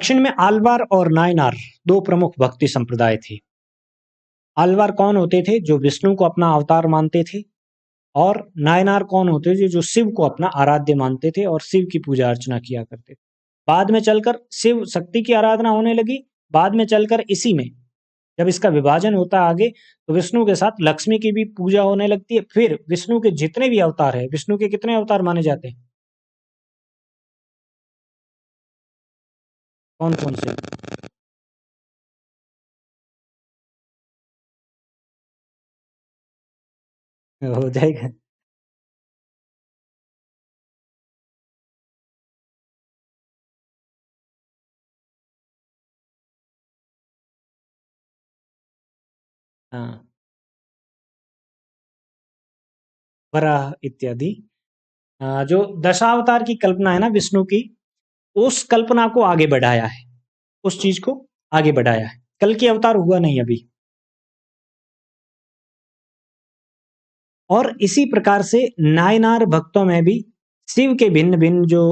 दक्षिण में आल्वार और नायनार दो प्रमुख भक्ति संप्रदाय थे। आल्वार कौन होते थे? जो विष्णु को अपना अवतार मानते थे। और नायनार कौन होते थे? जो शिव को अपना आराध्य मानते थे और शिव की पूजा अर्चना किया करते थे। बाद में चलकर शिव शक्ति की आराधना होने लगी। बाद में चलकर इसी में जब इसका विभाजन होता है आगे, तो विष्णु के साथ लक्ष्मी की भी पूजा होने लगती है। फिर विष्णु के जितने भी अवतार है, विष्णु के कितने अवतार माने जाते हैं? कौन कौन से? हो जाएगा। हाँ, वराह इत्यादि। जो दशावतार की कल्पना है ना विष्णु की, उस कल्पना को आगे बढ़ाया है, उस चीज को आगे बढ़ाया है। कल की अवतार हुआ नहीं अभी। और इसी प्रकार से नायनार भक्तों में भी शिव के भिन्न भिन्न जो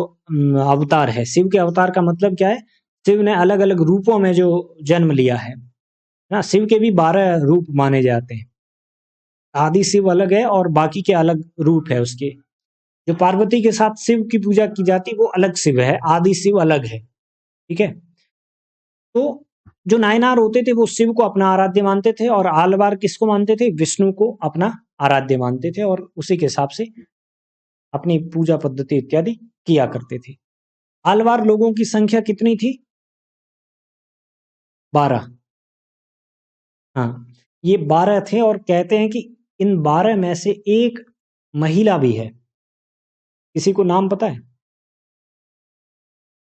अवतार है। शिव के अवतार का मतलब क्या है? शिव ने अलग अलग रूपों में जो जन्म लिया है ना। शिव के भी 12 रूप माने जाते हैं। आदि शिव अलग है और बाकी के अलग रूप है उसके। जो पार्वती के साथ शिव की पूजा की जाती है वो अलग शिव है, आदि शिव अलग है। ठीक है। तो जो नायनार होते थे वो शिव को अपना आराध्य मानते थे और आलवार किसको मानते थे? विष्णु को अपना आराध्य मानते थे और उसी के हिसाब से अपनी पूजा पद्धति इत्यादि किया करते थे। आलवार लोगों की संख्या कितनी थी? 12। हाँ, ये 12 थे और कहते हैं कि इन 12 में से एक महिला भी है। किसी को नाम पता है?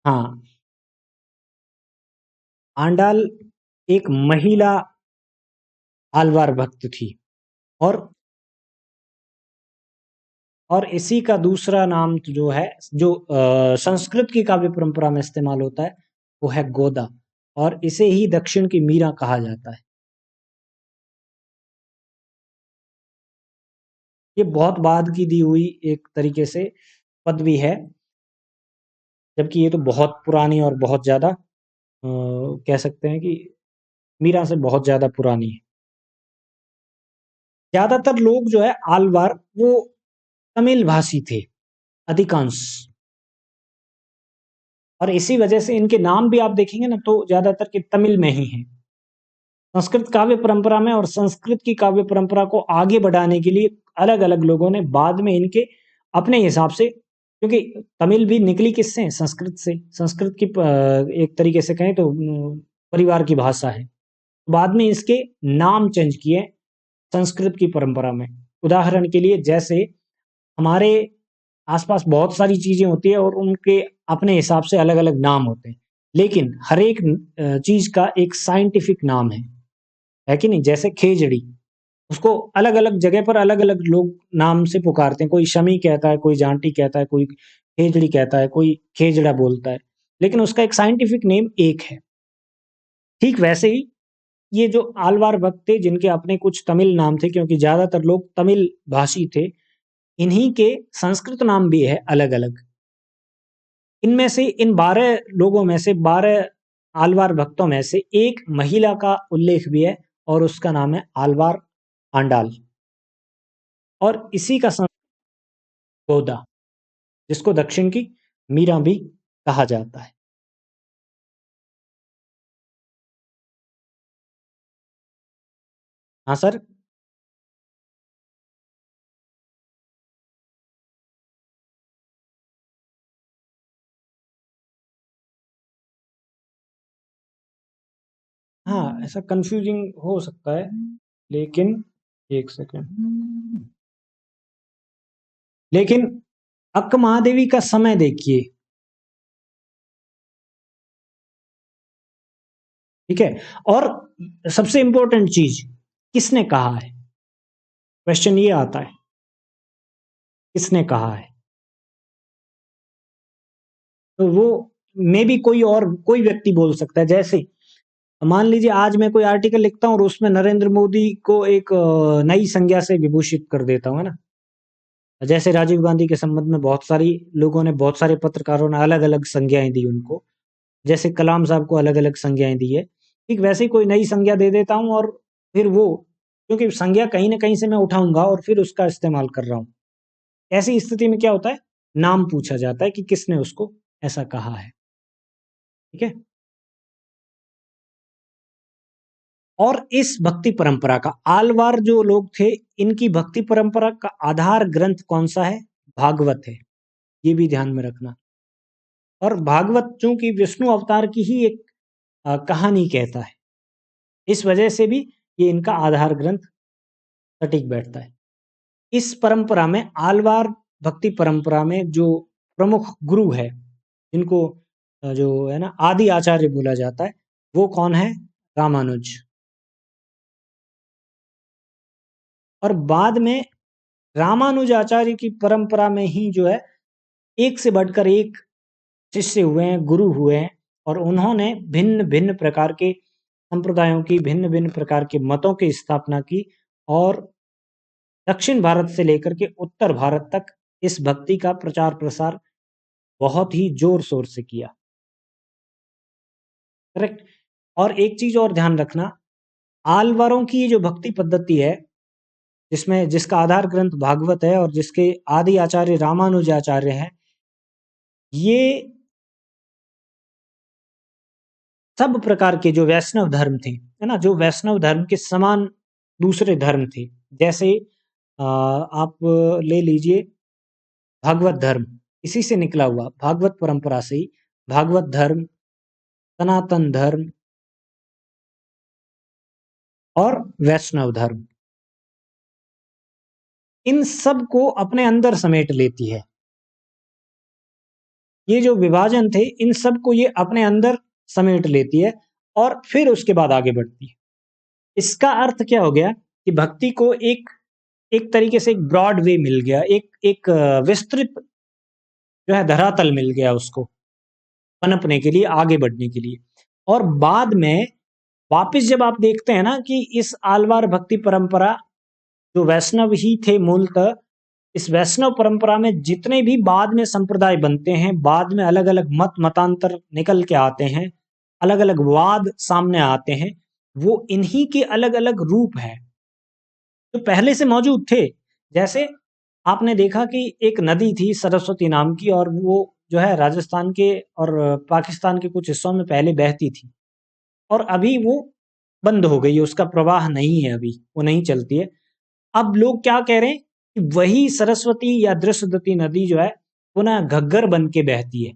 हाँ, आंडाल एक महिला आलवार भक्त थी। और इसी का दूसरा नाम जो है, जो संस्कृत की काव्य परंपरा में इस्तेमाल होता है, वो है गोदा। और इसे ही दक्षिण की मीरा कहा जाता है। ये बहुत बाद की दी हुई एक तरीके से पदवी है, जबकि ये तो बहुत पुरानी और बहुत ज्यादा कह सकते हैं कि मीरा से बहुत ज्यादा पुरानी है। ज्यादातर लोग जो है आलवार वो तमिल भाषी थे, अधिकांश। और इसी वजह से इनके नाम भी आप देखेंगे ना तो ज्यादातर के तमिल में ही हैं। संस्कृत काव्य परंपरा में और संस्कृत की काव्य परंपरा को आगे बढ़ाने के लिए अलग अलग लोगों ने बाद में इनके अपने हिसाब से, क्योंकि तमिल भी निकली किससे? संस्कृत से। संस्कृत की एक तरीके से कहें तो परिवार की भाषा है। बाद में इसके नाम चेंज किए संस्कृत की परंपरा में। उदाहरण के लिए जैसे हमारे आसपास बहुत सारी चीजें होती है और उनके अपने हिसाब से अलग अलग नाम होते हैं, लेकिन हर एक चीज का एक साइंटिफिक नाम है कि नहीं? जैसे खेजड़ी, उसको अलग अलग जगह पर अलग अलग लोग नाम से पुकारते हैं। कोई शमी कहता है, कोई जांटी कहता है, कोई खेजड़ी कहता है, कोई खेजड़ा बोलता है, लेकिन उसका एक साइंटिफिक नेम एक है। ठीक वैसे ही ये जो आलवार भक्त थे जिनके अपने कुछ तमिल नाम थे, क्योंकि ज्यादातर लोग तमिल भाषी थे, इन्हीं के संस्कृत नाम भी है अलग अलग। इनमें से इन 12 लोगों में से 12 आलवार भक्तों में से एक महिला का उल्लेख भी है और उसका नाम है आलवार आंडाल। और इसी का गोदा, जिसको दक्षिण की मीरा भी कहा जाता है। हाँ सर। हाँ, ऐसा कंफ्यूजिंग हो सकता है, लेकिन एक सेकंड। लेकिन अक्क महादेवी का समय देखिए। ठीक है। और सबसे इंपॉर्टेंट चीज, किसने कहा है? क्वेश्चन ये आता है, किसने कहा है? तो वो मे भी कोई और कोई व्यक्ति बोल सकता है। जैसे मान लीजिए आज मैं कोई आर्टिकल लिखता हूँ और उसमें नरेंद्र मोदी को एक नई संज्ञा से विभूषित कर देता हूँ, है ना। जैसे राजीव गांधी के संबंध में बहुत सारी लोगों ने, बहुत सारे पत्रकारों ने अलग अलग संज्ञाएं दी उनको। जैसे कलाम साहब को अलग अलग संज्ञाएं दी है, ठीक वैसे ही कोई नई संज्ञा दे देता हूँ और फिर वो, क्योंकि संज्ञा कहीं ना कहीं से मैं उठाऊंगा और फिर उसका इस्तेमाल कर रहा हूँ, ऐसी स्थिति में क्या होता है, नाम पूछा जाता है कि किसने उसको ऐसा कहा है। ठीक है। और इस भक्ति परंपरा का, आलवार जो लोग थे, इनकी भक्ति परंपरा का आधार ग्रंथ कौन सा है, भागवत है, ये भी ध्यान में रखना। और भागवत चूंकि विष्णु अवतार की ही एक कहानी कहता है, इस वजह से भी ये इनका आधार ग्रंथ सटीक बैठता है। इस परंपरा में, आलवार भक्ति परंपरा में जो प्रमुख गुरु है, जिनको जो है ना आदि आचार्य बोला जाता है, वो कौन है, रामानुज। और बाद में रामानुजाचार्य की परंपरा में ही जो है एक से बढ़कर एक शिष्य हुए हैं, गुरु हुए हैं, और उन्होंने भिन्न भिन्न प्रकार के संप्रदायों की, भिन्न भिन्न प्रकार के मतों की स्थापना की, और दक्षिण भारत से लेकर के उत्तर भारत तक इस भक्ति का प्रचार प्रसार बहुत ही जोर शोर से किया। करेक्ट। और एक चीज और ध्यान रखना, आलवारों की ये जो भक्ति पद्धति है, जिसमें जिसका आधार ग्रंथ भागवत है और जिसके आदि आचार्य रामानुजाचार्य हैं, ये सब प्रकार के जो वैष्णव धर्म थे, है ना, जो वैष्णव धर्म के समान दूसरे धर्म थे, जैसे आप ले लीजिए भागवत धर्म, इसी से निकला हुआ, भागवत परंपरा से ही भागवत धर्म, सनातन धर्म और वैष्णव धर्म, इन सब को अपने अंदर समेट लेती है। ये जो विभाजन थे, इन सब को ये अपने अंदर समेट लेती है और फिर उसके बाद आगे बढ़ती है। इसका अर्थ क्या हो गया कि भक्ति को एक एक तरीके से एक ब्रॉड वे मिल गया, एक एक विस्तृत जो है धरातल मिल गया उसको पनपने के लिए, आगे बढ़ने के लिए। और बाद में वापस जब आप देखते हैं ना कि इस आलवार भक्ति परंपरा, जो वैष्णव ही थे मूलतः, इस वैष्णव परंपरा में जितने भी बाद में संप्रदाय बनते हैं, बाद में अलग अलग मत मतांतर निकल के आते हैं, अलग अलग वाद सामने आते हैं, वो इन्हीं के अलग अलग रूप हैं जो पहले से मौजूद थे। जैसे आपने देखा कि एक नदी थी सरस्वती नाम की, और वो जो है राजस्थान के और पाकिस्तान के कुछ हिस्सों में पहले बहती थी, और अभी वो बंद हो गई है, उसका प्रवाह नहीं है, अभी वो नहीं चलती है। अब लोग क्या कह रहे हैं कि वही सरस्वती या दृश्यवती नदी जो है पुनः घग्गर बन के बहती है,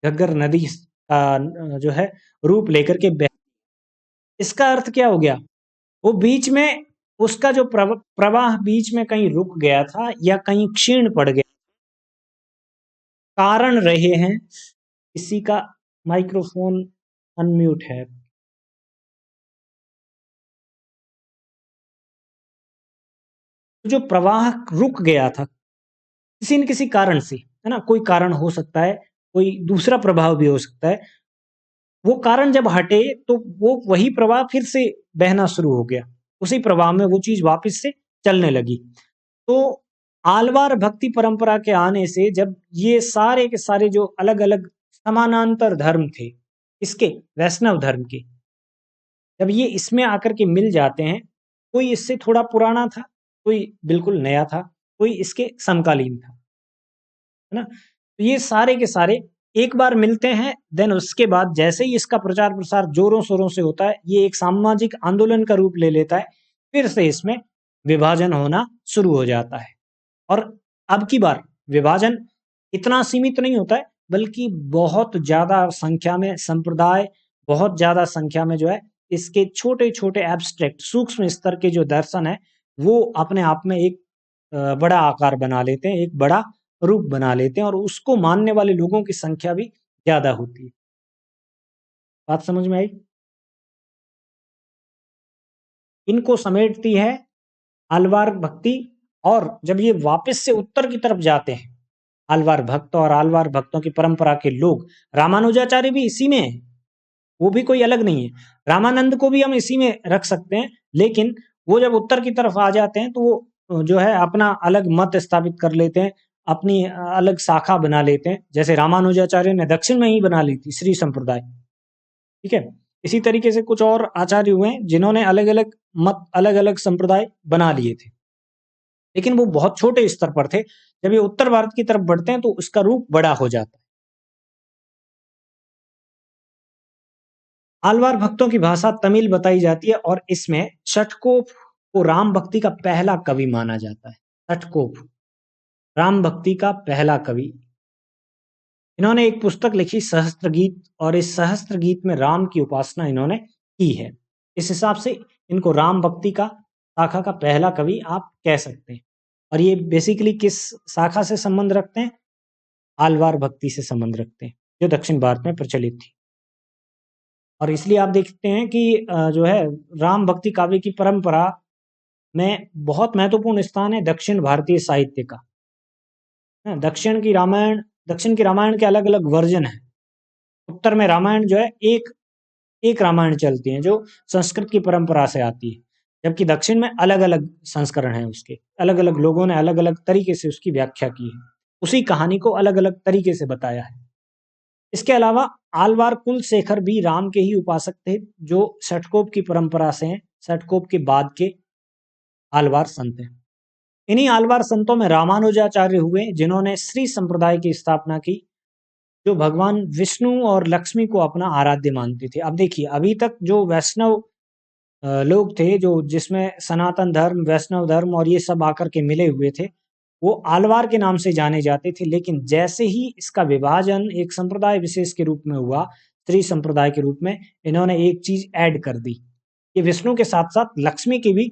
घग्गर नदी का जो है रूप लेकर के बह, इसका अर्थ क्या हो गया, वो बीच में उसका जो प्रवाह बीच में कहीं रुक गया था या कहीं क्षीण पड़ गया, कारण रहे हैं। किसी का माइक्रोफोन अनम्यूट है। जो प्रवाह रुक गया था किसी न किसी कारण से, है ना, कोई कारण हो सकता है, कोई दूसरा प्रभाव भी हो सकता है, वो कारण जब हटे तो वो वही प्रवाह फिर से बहना शुरू हो गया, उसी प्रवाह में वो चीज वापस से चलने लगी। तो आलवार भक्ति परंपरा के आने से जब ये सारे के सारे जो अलग अलग समानांतर धर्म थे, इसके वैष्णव धर्म के, जब ये इसमें आकर के मिल जाते हैं, कोई इससे थोड़ा पुराना था, कोई बिल्कुल नया था, कोई इसके समकालीन था, है ना। तो ये सारे के सारे एक बार मिलते हैं, देन उसके बाद जैसे ही इसका प्रचार प्रसार जोरों शोरों से होता है, ये एक सामाजिक आंदोलन का रूप ले लेता है, फिर से इसमें विभाजन होना शुरू हो जाता है। और अब की बार विभाजन इतना सीमित नहीं होता है, बल्कि बहुत ज्यादा संख्या में संप्रदाय, बहुत ज्यादा संख्या में जो है इसके छोटे छोटे एब्स्ट्रैक्ट सूक्ष्म स्तर के जो दर्शन है, वो अपने आप में एक बड़ा आकार बना लेते हैं, एक बड़ा रूप बना लेते हैं, और उसको मानने वाले लोगों की संख्या भी ज्यादा होती है। बात समझ में आई? इनको समेटती है आलवार भक्ति। और जब ये वापस से उत्तर की तरफ जाते हैं, आलवार भक्त और आलवार भक्तों की परंपरा के लोग, रामानुजाचार्य भी इसी में है, वो भी कोई अलग नहीं है, रामानंद को भी हम इसी में रख सकते हैं, लेकिन वो जब उत्तर की तरफ आ जाते हैं तो वो जो है अपना अलग मत स्थापित कर लेते हैं, अपनी अलग शाखा बना लेते हैं। जैसे रामानुजाचार्य ने दक्षिण में ही बना ली थी श्री संप्रदाय, ठीक है। इसी तरीके से कुछ और आचार्य हुए हैं जिन्होंने अलग अलग मत, अलग अलग संप्रदाय बना लिए थे, लेकिन वो बहुत छोटे स्तर पर थे। जब ये उत्तर भारत की तरफ बढ़ते हैं तो उसका रूप बड़ा हो जाता है। आलवार भक्तों की भाषा तमिल बताई जाती है और इसमें षटकोप को राम भक्ति का पहला कवि माना जाता है। षटकोप राम भक्ति का पहला कवि। इन्होंने एक पुस्तक लिखी सहस्त्र गीत, और इस सहस्त्र गीत में राम की उपासना इन्होंने की है। इस हिसाब से इनको राम भक्ति का शाखा का पहला कवि आप कह सकते हैं। और ये बेसिकली किस शाखा से संबंध रखते हैं? आलवार भक्ति से संबंध रखते हैं, जो दक्षिण भारत में प्रचलित थी। और इसलिए आप देखते हैं कि जो है राम भक्ति काव्य की परंपरा में बहुत महत्वपूर्ण स्थान है दक्षिण भारतीय साहित्य का। दक्षिण की रामायण के अलग अलग वर्जन है। उत्तर में रामायण जो है एक रामायण चलती है जो संस्कृत की परंपरा से आती है, जबकि दक्षिण में अलग अलग संस्करण है उसके। अलग अलग लोगों ने अलग अलग तरीके से उसकी व्याख्या की है, उसी कहानी को अलग अलग तरीके से बताया है। इसके अलावा आलवार कुलशेखर भी राम के ही उपासक थे, जो षटकोप की परंपरा से हैं। षटकोप के बाद के आलवार संत हैं। इन्हीं आलवार संतों में रामानुजाचार्य हुए, जिन्होंने श्री संप्रदाय की स्थापना की, जो भगवान विष्णु और लक्ष्मी को अपना आराध्य मानते थे। अब देखिए, अभी तक जो वैष्णव लोग थे, जो जिसमें सनातन धर्म, वैष्णव धर्म और ये सब आकर के मिले हुए थे, वो आलवार के नाम से जाने जाते थे। लेकिन जैसे ही इसका विभाजन एक संप्रदाय विशेष के रूप में हुआ, श्री संप्रदाय के रूप में, इन्होंने एक चीज ऐड कर दी कि विष्णु के साथ साथ लक्ष्मी की भी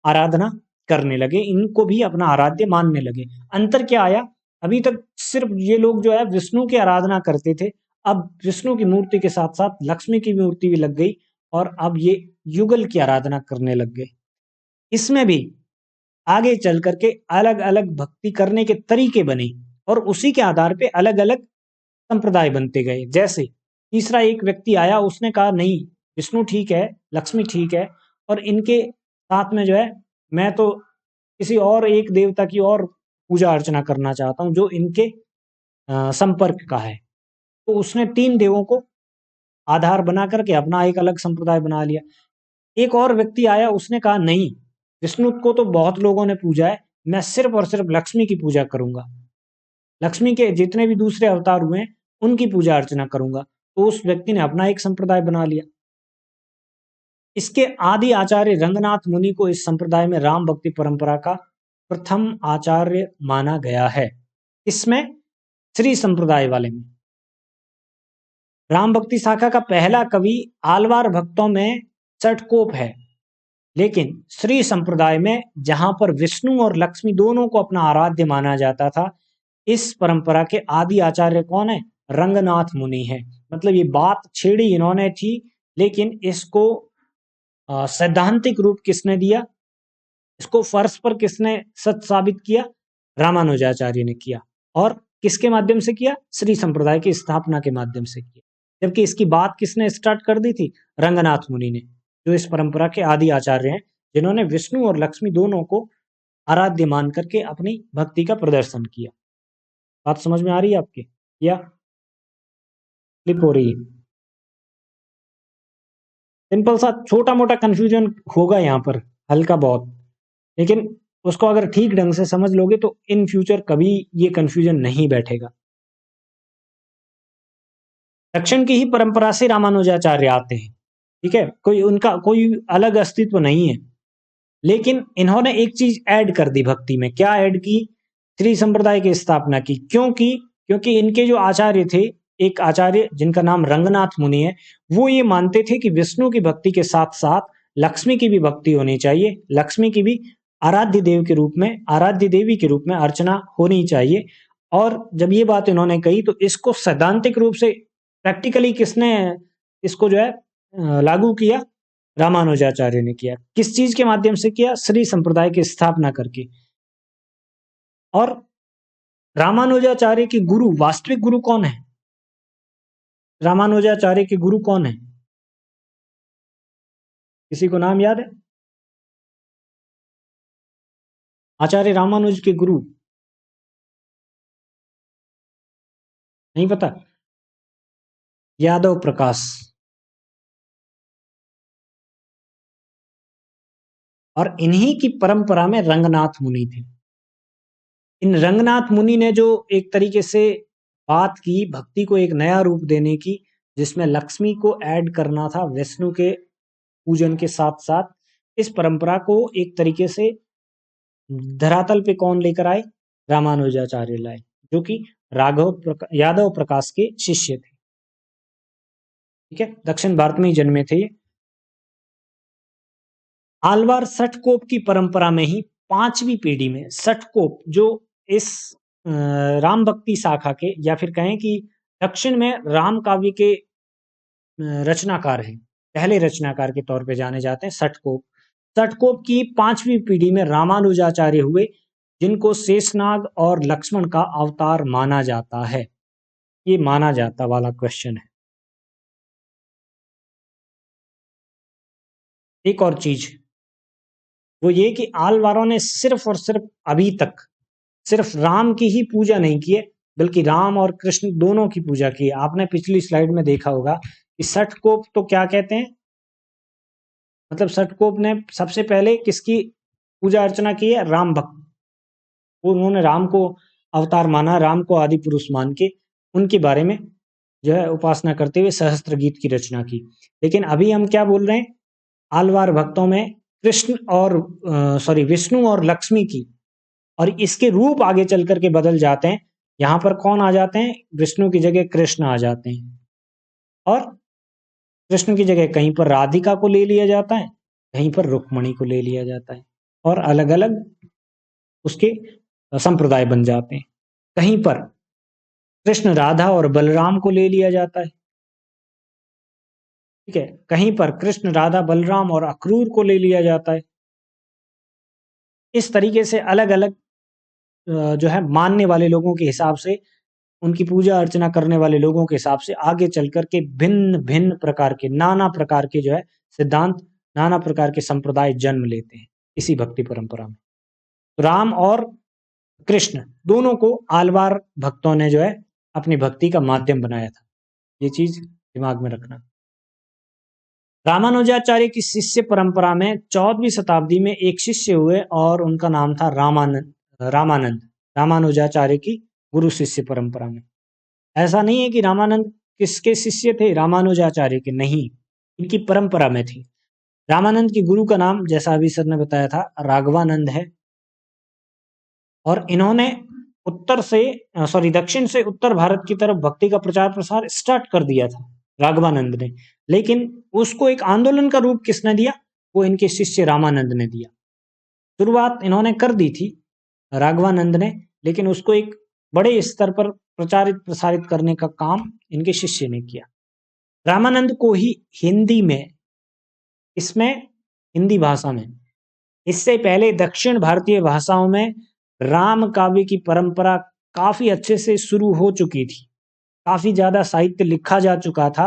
आराधना करने लगे, इनको भी अपना आराध्य मानने लगे। अंतर क्या आया? अभी तक सिर्फ ये लोग जो है विष्णु की आराधना करते थे, अब विष्णु की मूर्ति के साथ साथ लक्ष्मी की मूर्ति भी लग गई, और अब ये युगल की आराधना करने लग गए। इसमें भी आगे चल करके अलग अलग भक्ति करने के तरीके बने, और उसी के आधार पे अलग अलग संप्रदाय बनते गए। जैसे तीसरा एक व्यक्ति आया, उसने कहा नहीं, विष्णु ठीक है, लक्ष्मी ठीक है, और इनके साथ में जो है मैं तो किसी और एक देवता की और पूजा अर्चना करना चाहता हूँ जो इनके संपर्क का है। तो उसने तीन देवों को आधार बना करके अपना एक अलग संप्रदाय बना लिया। एक और व्यक्ति आया, उसने कहा नहीं, विष्णु को तो बहुत लोगों ने पूजा है, मैं सिर्फ और सिर्फ लक्ष्मी की पूजा करूंगा, लक्ष्मी के जितने भी दूसरे अवतार हुए हैं उनकी पूजा अर्चना करूंगा। तो उस व्यक्ति ने अपना एक संप्रदाय बना लिया। इसके आदि आचार्य रंगनाथ मुनि को इस संप्रदाय में राम भक्ति परंपरा का प्रथम आचार्य माना गया है। इसमें श्री संप्रदाय वाले में राम भक्ति शाखा का पहला कवि आलवार भक्तों में षटकोप है, लेकिन श्री संप्रदाय में जहां पर विष्णु और लक्ष्मी दोनों को अपना आराध्य माना जाता था, इस परंपरा के आदि आचार्य कौन है? रंगनाथ मुनि है। मतलब ये बात छेड़ी इन्होंने थी, लेकिन इसको सैद्धांतिक रूप किसने दिया? इसको फर्श पर किसने सच साबित किया? रामानुजाचार्य ने किया। और किसके माध्यम से किया? श्री संप्रदाय की स्थापना के माध्यम से किया। जबकि इसकी बात किसने स्टार्ट कर दी थी? रंगनाथ मुनि ने, जो इस परंपरा के आदि आचार्य हैं, जिन्होंने विष्णु और लक्ष्मी दोनों को आराध्य मान करके अपनी भक्ति का प्रदर्शन किया। बात समझ में आ रही है आपके, या क्लिप हो रही है? सिंपल सा छोटा मोटा कंफ्यूजन होगा यहाँ पर, हल्का बहुत, लेकिन उसको अगर ठीक ढंग से समझ लोगे तो इन फ्यूचर कभी ये कंफ्यूजन नहीं बैठेगा। दक्षिण की ही परंपरा से रामानुजाचार्य आते हैं, ठीक है, कोई उनका कोई अलग अस्तित्व नहीं है। लेकिन इन्होंने एक चीज ऐड कर दी भक्ति में। क्या ऐड की? श्री संप्रदाय की स्थापना की। क्योंकि इनके जो आचार्य थे, एक आचार्य जिनका नाम रंगनाथ मुनि है, वो ये मानते थे कि विष्णु की भक्ति के साथ साथ लक्ष्मी की भी भक्ति होनी चाहिए, लक्ष्मी की भी आराध्य देव के रूप में, आराध्य देवी के रूप में अर्चना होनी चाहिए। और जब ये बात इन्होंने कही तो इसको सैद्धांतिक रूप से प्रैक्टिकली किसने इसको जो है लागू किया? रामानुजाचार्य ने किया। किस चीज के माध्यम से किया? श्री संप्रदाय की स्थापना करके। और रामानुजाचार्य के गुरु, वास्तविक गुरु कौन है? रामानुजाचार्य के गुरु कौन है? किसी को नाम याद है? आचार्य रामानुज के गुरु नहीं पता? यादव प्रकाश। और इन्हीं की परंपरा में रंगनाथ मुनि थे। इन रंगनाथ मुनि ने जो एक तरीके से बात की भक्ति को एक नया रूप देने की, जिसमें लक्ष्मी को ऐड करना था विष्णु के पूजन के साथ साथ, इस परंपरा को एक तरीके से धरातल पे कौन लेकर आए? रामानुजाचार्य लाए, जो कि यादव प्रकाश के शिष्य थे। ठीक है, दक्षिण भारत में ही जन्मे थे ये। आलवार सटकोप की परंपरा में ही 5वीं पीढ़ी में सटकोप, जो इस राम भक्ति शाखा के, या फिर कहें कि दक्षिण में राम काव्य के रचनाकार हैं, पहले रचनाकार के तौर पे जाने जाते हैं सटकोप। सटकोप की 5वीं पीढ़ी में रामानुजाचार्य हुए, जिनको शेषनाग और लक्ष्मण का अवतार माना जाता है। ये माना जाता वाला क्वेश्चन है। एक और चीज वो ये कि आलवारों ने सिर्फ और सिर्फ अभी तक सिर्फ राम की ही पूजा नहीं की है, बल्कि राम और कृष्ण दोनों की पूजा की है। आपने पिछली स्लाइड में देखा होगा कि सटकोप तो क्या कहते हैं, मतलब सटकोप ने सबसे पहले किसकी पूजा अर्चना की है? राम भक्त। उन्होंने राम को अवतार माना, राम को आदि पुरुष मान के उनके बारे में जो है उपासना करते हुए सहस्त्र गीत की रचना की। लेकिन अभी हम क्या बोल रहे हैं? आलवार भक्तों में कृष्ण और विष्णु और लक्ष्मी की, और इसके रूप आगे चल करके बदल जाते हैं। यहाँ पर कौन आ जाते हैं? विष्णु की जगह कृष्ण आ जाते हैं, और कृष्ण की जगह कहीं पर राधिका को ले लिया जाता है, कहीं पर रुक्मणी को ले लिया जाता है, और अलग अलग उसके संप्रदाय बन जाते हैं। कहीं पर कृष्ण राधा और बलराम को ले लिया जाता है, ठीक है, कहीं पर कृष्ण राधा बलराम और अक्रूर को ले लिया जाता है। इस तरीके से अलग अलग जो है मानने वाले लोगों के हिसाब से, उनकी पूजा अर्चना करने वाले लोगों के हिसाब से आगे चल करके भिन्न भिन्न प्रकार के, नाना प्रकार के जो है सिद्धांत, नाना प्रकार के संप्रदाय जन्म लेते हैं इसी भक्ति परंपरा में। राम और कृष्ण दोनों को आलवार भक्तों ने जो है अपनी भक्ति का माध्यम बनाया था। ये चीज दिमाग में रखना। रामानुजाचार्य की शिष्य परंपरा में 14वीं शताब्दी में एक शिष्य हुए, और उनका नाम था रामानंद। रामानुजाचार्य की गुरु शिष्य परंपरा में। ऐसा नहीं है कि रामानंद किसके शिष्य थे? रामानुजाचार्य के नहीं, इनकी परंपरा में थी। रामानंद की गुरु का नाम, जैसा अभी सर ने बताया था, राघवानंद है। और इन्होंने दक्षिण से उत्तर भारत की तरफ भक्ति का प्रचार प्रसार स्टार्ट कर दिया था राघवानंद ने। लेकिन उसको एक आंदोलन का रूप किसने दिया? वो इनके शिष्य रामानंद ने दिया। शुरुआत इन्होंने कर दी थी राघवानंद ने, लेकिन उसको एक बड़े स्तर पर प्रचारित प्रसारित करने का काम इनके शिष्य ने किया। रामानंद को ही हिंदी में, हिंदी भाषा में, इससे पहले दक्षिण भारतीय भाषाओं में राम काव्य की परंपरा काफी अच्छे से शुरू हो चुकी थी, काफी ज्यादा साहित्य लिखा जा चुका था।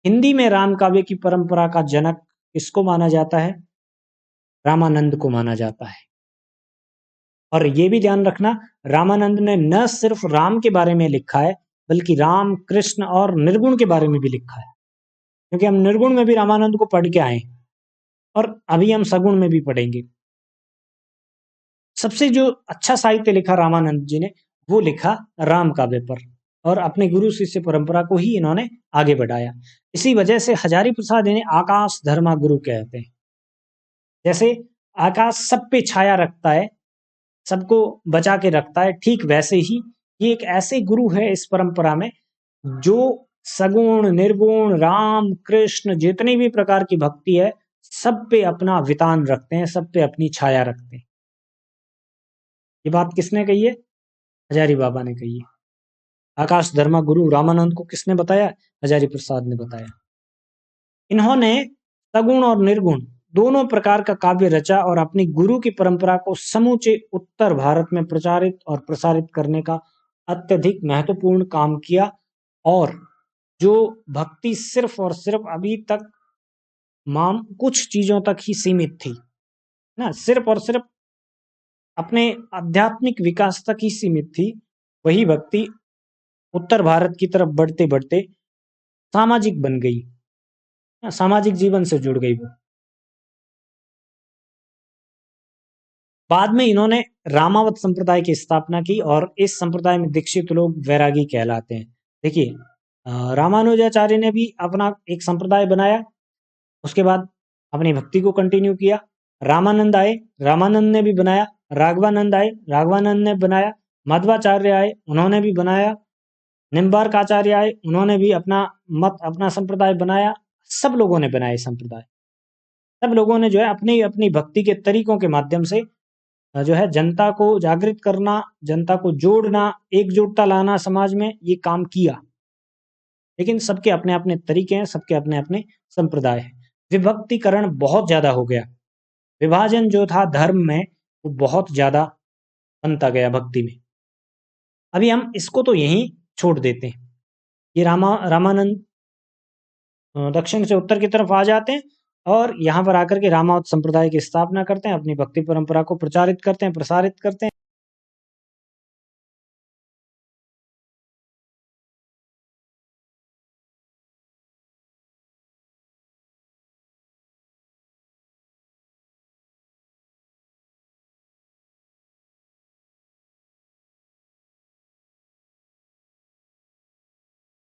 हिंदी में राम काव्य की परंपरा का जनक किसको माना जाता है? रामानंद को माना जाता है। और ये भी ध्यान रखना, रामानंद ने न सिर्फ राम के बारे में लिखा है, बल्कि राम, कृष्ण और निर्गुण के बारे में भी लिखा है। क्योंकि हम निर्गुण में भी रामानंद को पढ़ के आए, और अभी हम सगुण में भी पढ़ेंगे। सबसे जो अच्छा साहित्य लिखा रामानंद जी ने, वो लिखा राम काव्य पर, और अपने गुरु शिष्य परंपरा को ही इन्होंने आगे बढ़ाया। इसी वजह से हजारी प्रसाद इन्हें आकाश धर्मा गुरु कहते हैं। जैसे आकाश सब पे छाया रखता है, सबको बचा के रखता है, ठीक वैसे ही ये एक ऐसे गुरु है इस परंपरा में, जो सगुण, निर्गुण, राम, कृष्ण, जितनी भी प्रकार की भक्ति है, सब पे अपना वितान रखते हैं, सब पे अपनी छाया रखते हैं। ये बात किसने कही है? हजारी बाबा ने कही है। आकाश धर्मा गुरु रामानंद को किसने बताया? हजारी प्रसाद ने बताया। इन्होंने सगुण और निर्गुण दोनों प्रकार का काव्य रचा, और अपनी गुरु की परंपरा को समूचे उत्तर भारत में प्रचारित और प्रसारित करने का अत्यधिक महत्वपूर्ण काम किया। और जो भक्ति सिर्फ और सिर्फ अभी तक कुछ चीजों तक ही सीमित थी ना, सिर्फ और सिर्फ अपने आध्यात्मिक विकास तक ही सीमित थी, वही भक्ति उत्तर भारत की तरफ बढ़ते बढ़ते सामाजिक बन गई, सामाजिक जीवन से जुड़ गई वो। बाद में इन्होंने रामावत संप्रदाय की स्थापना की और इस संप्रदाय में दीक्षित लोग वैरागी कहलाते हैं। देखिए, रामानुजाचार्य ने भी अपना एक संप्रदाय बनाया, उसके बाद अपनी भक्ति को कंटिन्यू किया। रामानंद आए, रामानंद ने भी बनाया। राघवानंद आए, राघवानंद ने बनाया। माधवाचार्य आए, उन्होंने भी बनाया। निम्बार्काचार्य आए, उन्होंने भी अपना मत, अपना संप्रदाय बनाया। सब लोगों ने बनाए संप्रदाय। सब लोगों ने जो है अपनी अपनी भक्ति के तरीकों के माध्यम से जो है जनता को जागृत करना, जनता को जोड़ना, एकजुटता लाना समाज में, ये काम किया। लेकिन सबके अपने अपने तरीके हैं, सबके अपने अपने संप्रदाय हैं। विभक्तिकरण बहुत ज्यादा हो गया, विभाजन जो था धर्म में वो बहुत ज्यादा बनता गया भक्ति में। अभी हम इसको तो यहीं छोड़ देते हैं। ये रामानंद दक्षिण से उत्तर की तरफ आ जाते हैं और यहाँ पर आकर के रामावत संप्रदाय की स्थापना करते हैं, अपनी भक्ति परंपरा को प्रचारित करते हैं, प्रसारित करते हैं।